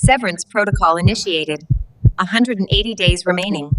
Severance protocol initiated. 180 days remaining.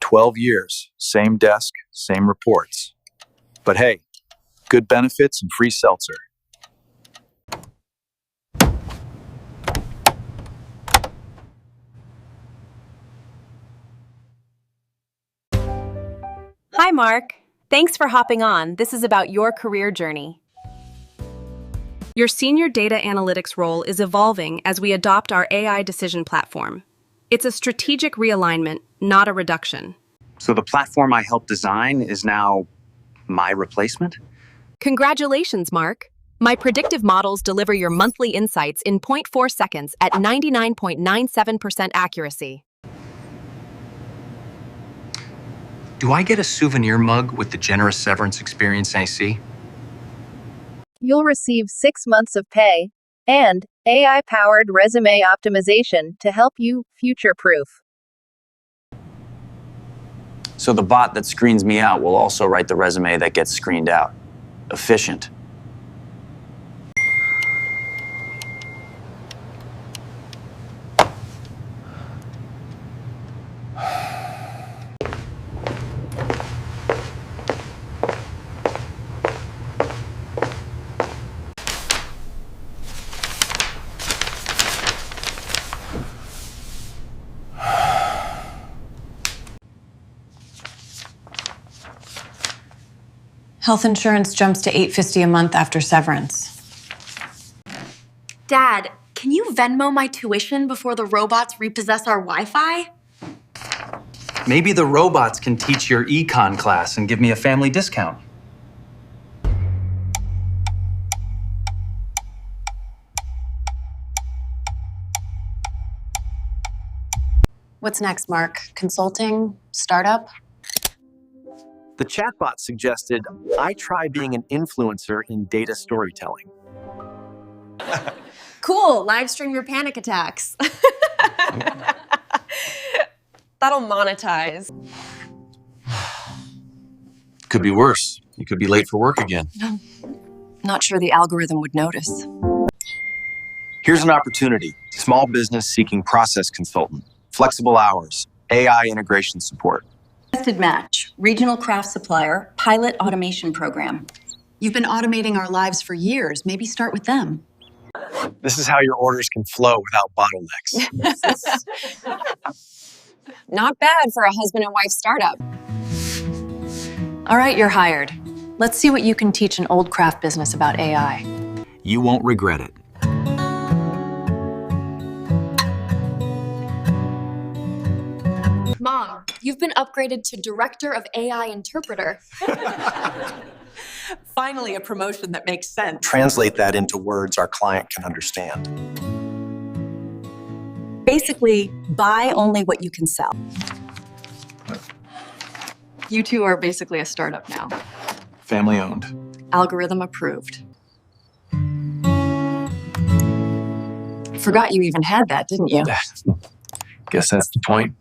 "12 years, same desk, same reports. But hey, good benefits and free seltzer." Hi, Mark. Thanks for hopping on. This is about your career journey. Your senior data analytics role is evolving as we adopt our AI decision platform. It's a strategic realignment, not a reduction. So the platform I helped design is now my replacement? Congratulations, Mark. My predictive models deliver your monthly insights in 0.4 seconds at 99.97% accuracy. Do I get a souvenir mug with the generous severance experience I see? You'll receive 6 months of pay and AI-powered resume optimization to help you future-proof. So the bot that screens me out will also write the resume that gets screened out. Efficient. Health insurance jumps to $850 a month after severance. Dad, can you Venmo my tuition before the robots repossess our Wi-Fi? Maybe the robots can teach your econ class and give me a family discount. What's next, Mark? Consulting? Startup? The chatbot suggested I try being an influencer in data storytelling. Cool, live stream your panic attacks. That'll monetize. Could be worse. You could be late for work again. Not sure the algorithm would notice. Here's an opportunity. Small business seeking process consultant. Flexible hours. AI integration support. Tested match, regional craft supplier, pilot automation program. You've been automating our lives for years. Maybe start with them. This is how your orders can flow without bottlenecks. Not bad for a husband and wife startup. All right, you're hired. Let's see what you can teach an old craft business about AI. You won't regret it. Mom, you've been upgraded to Director of AI Interpreter. Finally, a promotion that makes sense. Translate that into words our client can understand. Basically, buy only what you can sell. You two are basically a startup now. Family owned. Algorithm approved. Forgot you even had that, didn't you? Guess that's the point.